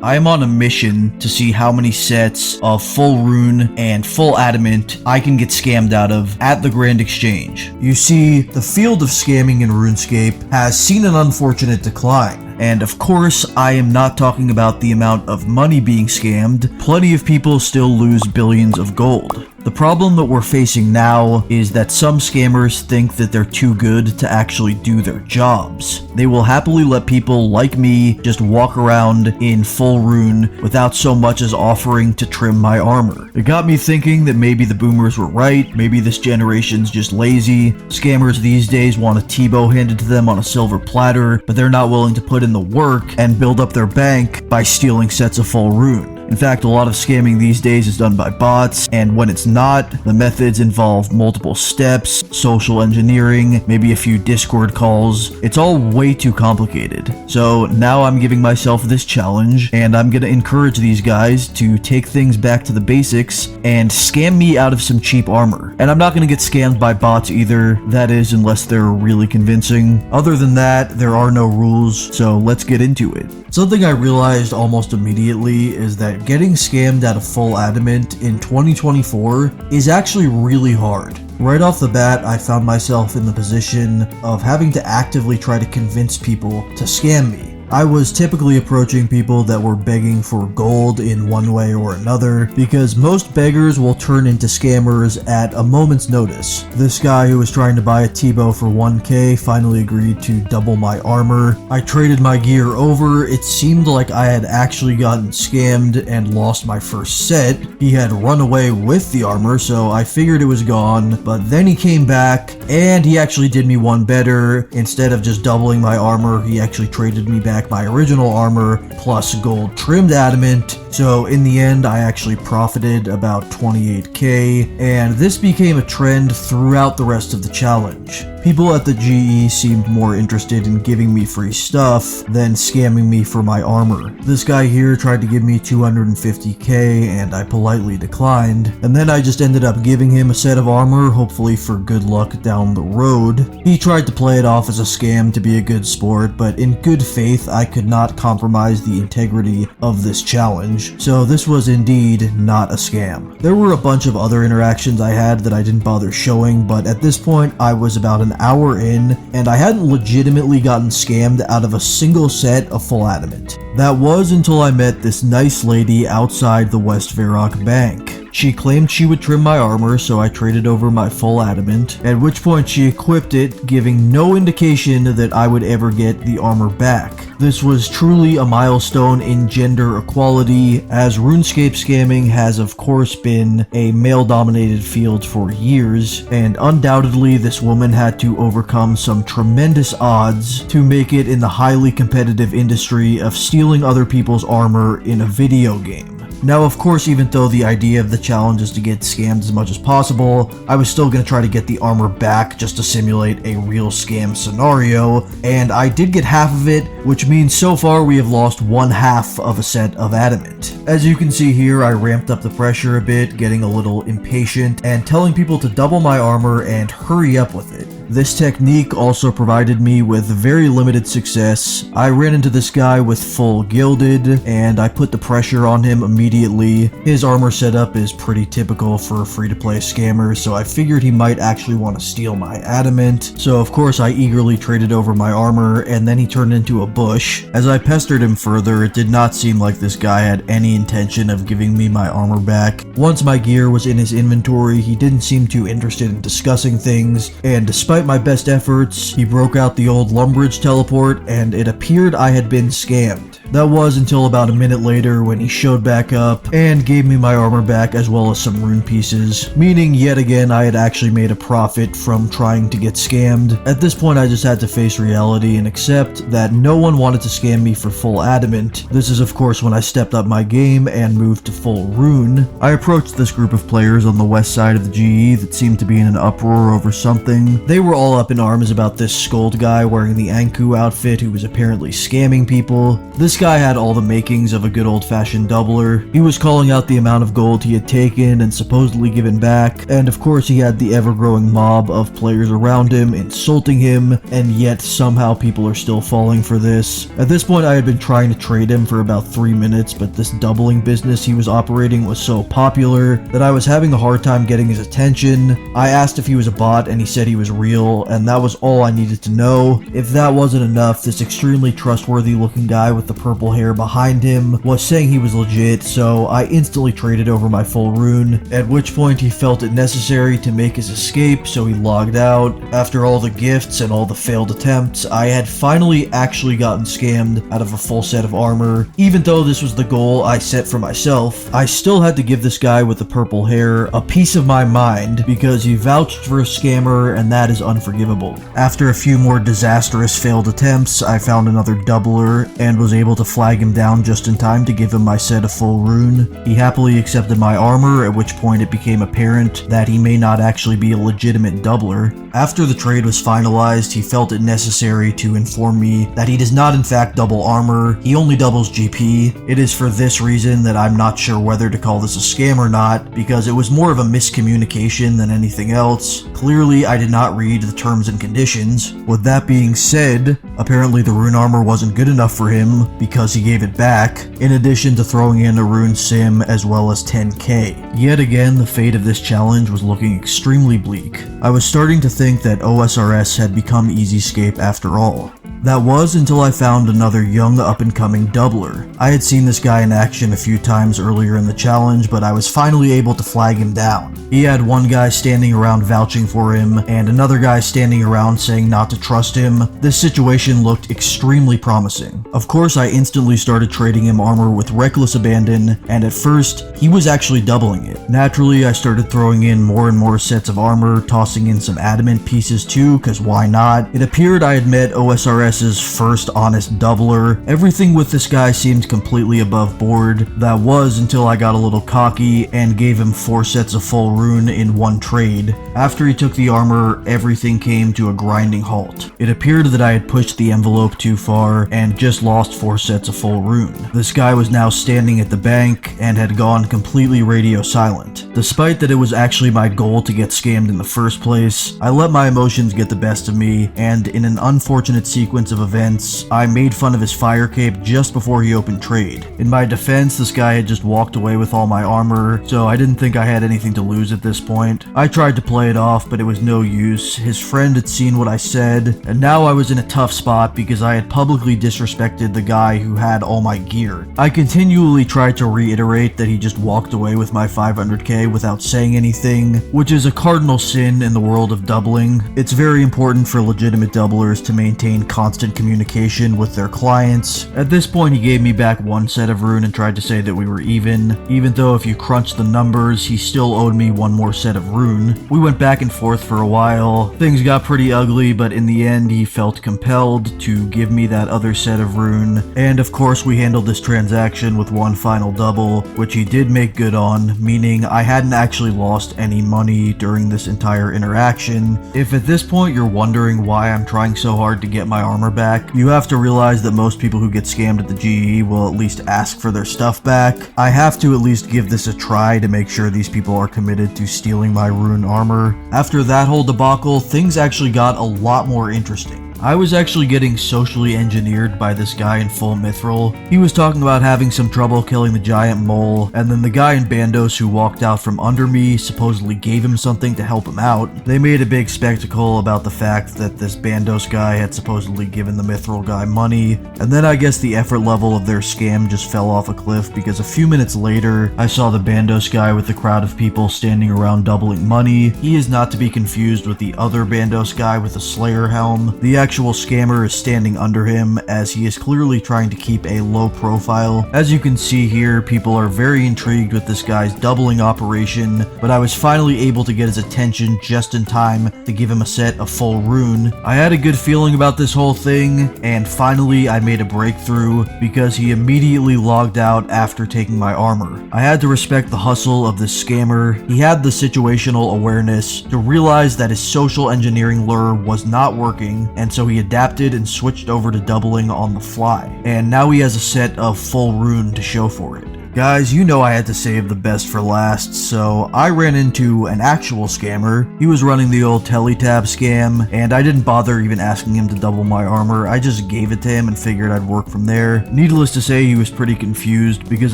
I am on a mission to see how many sets of full rune and full adamant I can get scammed out of at the Grand Exchange. You see, the field of scamming in RuneScape has seen an unfortunate decline. And of course, I am not talking about the amount of money being scammed. Plenty of people still lose billions of gold. The problem that we're facing now is that some scammers think that they're too good to actually do their jobs. They will happily let people like me just walk around in full rune without so much as offering to trim my armor. It got me thinking that maybe the boomers were right, maybe this generation's just lazy. Scammers these days want a T-bow handed to them on a silver platter, but they're not willing to put in the work and build up their bank by stealing sets of full rune. In fact, a lot of scamming these days is done by bots, and when it's not, the methods involve multiple steps, social engineering, maybe a few Discord calls. It's all way too complicated. So now I'm giving myself this challenge, and I'm gonna encourage these guys to take things back to the basics and scam me out of some cheap armor. And I'm not gonna get scammed by bots either, that is, unless they're really convincing. Other than that, there are no rules, so let's get into it. Something I realized almost immediately is that getting scammed out of full adamant in 2024 is actually really hard. Right off the bat, I found myself in the position of having to actively try to convince people to scam me. I was typically approaching people that were begging for gold in one way or another, because most beggars will turn into scammers at a moment's notice. This guy who was trying to buy a T-bow for 1k finally agreed to double my armor. I traded my gear over. It seemed like I had actually gotten scammed and lost my first set. He had run away with the armor, so I figured it was gone, but then he came back and he actually did me one better. Instead of just doubling my armor, he actually traded me back my original armor plus gold trimmed adamant. So in the end, I actually profited about 28k, and this became a trend throughout the rest of the challenge. People at the GE seemed more interested in giving me free stuff than scamming me for my armor. This guy here tried to give me 250k and I politely declined, and then I just ended up giving him a set of armor, hopefully for good luck down the road. He tried to play it off as a scam to be a good sport, but in good faith I could not compromise the integrity of this challenge, so this was indeed not a scam. There were a bunch of other interactions I had that I didn't bother showing, but at this point I was about an hour in, and I hadn't legitimately gotten scammed out of a single set of full adamant. That was until I met this nice lady outside the West Varrock Bank. She claimed she would trim my armor, so I traded over my full adamant, at which point she equipped it, giving no indication that I would ever get the armor back. This was truly a milestone in gender equality, as RuneScape scamming has of course been a male-dominated field for years, and undoubtedly this woman had to overcome some tremendous odds to make it in the highly competitive industry of stealing other people's armor in a video game. Now, of course, even though the idea of the challenge is to get scammed as much as possible, I was still going to try to get the armor back just to simulate a real scam scenario, and I did get half of it, which means so far we have lost one half of a set of adamant. As you can see here, I ramped up the pressure a bit, getting a little impatient, and telling people to double my armor and hurry up with it. This technique also provided me with very limited success. I ran into this guy with full gilded, and I put the pressure on him immediately. His armor setup is pretty typical for free-to-play scammers, so I figured he might actually want to steal my adamant. So of course I eagerly traded over my armor, and then he turned into a bush. As I pestered him further, it did not seem like this guy had any intention of giving me my armor back. Once my gear was in his inventory, he didn't seem too interested in discussing things, and despite my best efforts, he broke out the old Lumbridge teleport, and it appeared I had been scammed. That was until about a minute later when he showed back up and gave me my armor back as well as some rune pieces, meaning yet again I had actually made a profit from trying to get scammed. At this point I just had to face reality and accept that no one wanted to scam me for full adamant. This is of course when I stepped up my game and moved to full rune. I approached this group of players on the west side of the GE that seemed to be in an uproar over something. They were all up in arms about this Scold guy wearing the Anku outfit who was apparently scamming people. This This guy had all the makings of a good old-fashioned doubler. He was calling out the amount of gold he had taken and supposedly given back, and of course he had the ever-growing mob of players around him insulting him, and yet somehow people are still falling for this. At this point I had been trying to trade him for about 3 minutes, but this doubling business he was operating was so popular that I was having a hard time getting his attention. I asked if he was a bot and he said he was real, and that was all I needed to know. If that wasn't enough, this extremely trustworthy looking guy with the purple hair behind him was saying he was legit, so I instantly traded over my full rune, at which point he felt it necessary to make his escape, so he logged out. After all the gifts and all the failed attempts, I had finally actually gotten scammed out of a full set of armor. Even though this was the goal I set for myself, I still had to give this guy with the purple hair a piece of my mind because he vouched for a scammer, and that is unforgivable. After a few more disastrous failed attempts, I found another doubler and was able to flag him down just in time to give him my set of full rune. He happily accepted my armor, at which point it became apparent that he may not actually be a legitimate doubler. After the trade was finalized, he felt it necessary to inform me that he does not in fact double armor, he only doubles GP. It is for this reason that I'm not sure whether to call this a scam or not, because it was more of a miscommunication than anything else. Clearly I did not read the terms and conditions. With that being said, apparently the rune armor wasn't good enough for him because he gave it back, in addition to throwing in a rune sim as well as 10k. Yet again, the fate of this challenge was looking extremely bleak. I was starting to think that OSRS had become Easyscape after all. That was until I found another young up-and-coming doubler. I had seen this guy in action a few times earlier in the challenge, but I was finally able to flag him down. He had one guy standing around vouching for him, and another guy standing around saying not to trust him. This situation looked extremely promising. Of course, I instantly started trading him armor with reckless abandon, and at first, he was actually doubling it. Naturally, I started throwing in more and more sets of armor, tossing in some adamant pieces too, cause why not? It appeared I had met OSRS's first honest doubler. Everything with this guy seemed completely above board. That was until I got a little cocky and gave him 4 sets of full rune in one trade. After he took the armor, everything came to a grinding halt. It appeared that I had pushed the envelope too far and just lost 4 sets of full rune. This guy was now standing at the bank and had gone completely radio silent. Despite that it was actually my goal to get scammed in the first place, I let my emotions get the best of me, and in an unfortunate sequence of events, I made fun of his fire cape just before he opened trade. In my defense, this guy had just walked away with all my armor, so I didn't think I had anything to lose at this point. I tried to play it off, but it was no use. His friend had seen what I said, and now I was in a tough spot because I had publicly disrespected the guy who had all my gear. I continually tried to reiterate that he just walked away with my 500k without saying anything, which is a cardinal sin in the world of doubling. It's very important for legitimate doublers to maintain constant communication with their clients. At this point, he gave me back 1 set of rune and tried to say that we were even though if you crunch the numbers, he still owed me 1 more set of rune. We went back and forth for a while. Things got pretty ugly, but in the end, he felt compelled to give me that other set of rune, and of course, we handled this transaction with 1 final double, which he did make good on, meaning I hadn't actually lost any money during this entire interaction. If at this point you're wondering why I'm trying so hard to get my armor back, you have to realize that most people who get scammed at the GE will at least ask for their stuff back. I have to at least give this a try to make sure these people are committed to stealing my rune armor. After that whole debacle, things actually got a lot more interesting. I was actually getting socially engineered by this guy in full mithril. He was talking about having some trouble killing the giant mole, and then the guy in bandos who walked out from under me supposedly gave him something to help him out. They made a big spectacle about the fact that this bandos guy had supposedly given the mithril guy money, and then I guess the effort level of their scam just fell off a cliff because a few minutes later, I saw the bandos guy with the crowd of people standing around doubling money. He is not to be confused with the other bandos guy with the slayer helm. The actual scammer is standing under him as he is clearly trying to keep a low profile. As you can see here, people are very intrigued with this guy's doubling operation, but I was finally able to get his attention just in time to give him a set of full rune. I had a good feeling about this whole thing, and finally I made a breakthrough because he immediately logged out after taking my armor. I had to respect the hustle of this scammer. He had the situational awareness to realize that his social engineering lure was not working, and so he adapted and switched over to doubling on the fly, and now he has a set of full rune to show for it. Guys, you know I had to save the best for last, so I ran into an actual scammer. He was running the old teletab scam, and I didn't bother even asking him to double my armor. I just gave it to him and figured I'd work from there. Needless to say, he was pretty confused, because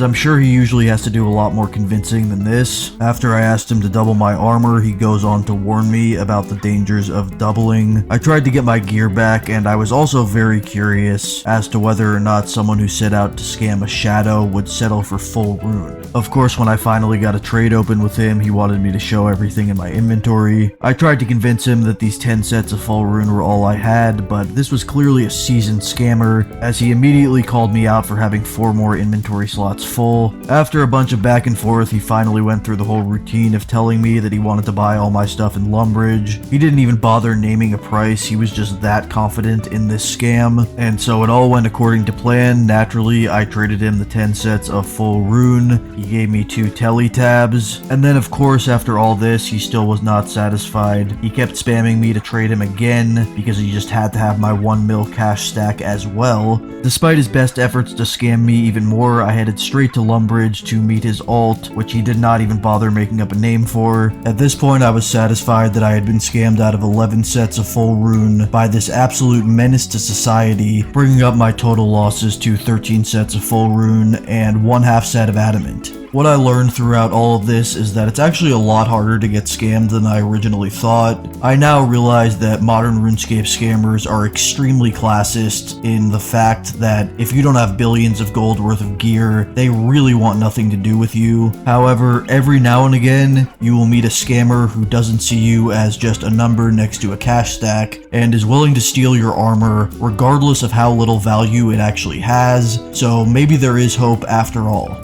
I'm sure he usually has to do a lot more convincing than this. After I asked him to double my armor, he goes on to warn me about the dangers of doubling. I tried to get my gear back, and I was also very curious as to whether or not someone who set out to scam a shadow would settle for full rune. Of course, when I finally got a trade open with him, he wanted me to show everything in my inventory. I tried to convince him that these 10 sets of full rune were all I had, but this was clearly a seasoned scammer, as he immediately called me out for having 4 more inventory slots full. After a bunch of back and forth, he finally went through the whole routine of telling me that he wanted to buy all my stuff in Lumbridge. He didn't even bother naming a price, he was just that confident in this scam, and so it all went according to plan. Naturally, I traded him the 10 sets of full rune, he gave me 2 teletabs, and then of course after all this he still was not satisfied. He kept spamming me to trade him again because he just had to have my 1 mil cash stack as well. Despite his best efforts to scam me even more, I headed straight to Lumbridge to meet his alt, which he did not even bother making up a name for. At this point I was satisfied that I had been scammed out of 11 sets of full rune by this absolute menace to society, bringing up my total losses to 13 sets of full rune and 1/2 set of adamant. What I learned throughout all of this is that it's actually a lot harder to get scammed than I originally thought. I now realize that modern RuneScape scammers are extremely classist in the fact that if you don't have billions of gold worth of gear, they really want nothing to do with you. However, every now and again, you will meet a scammer who doesn't see you as just a number next to a cash stack and is willing to steal your armor regardless of how little value it actually has, so maybe there is hope after all.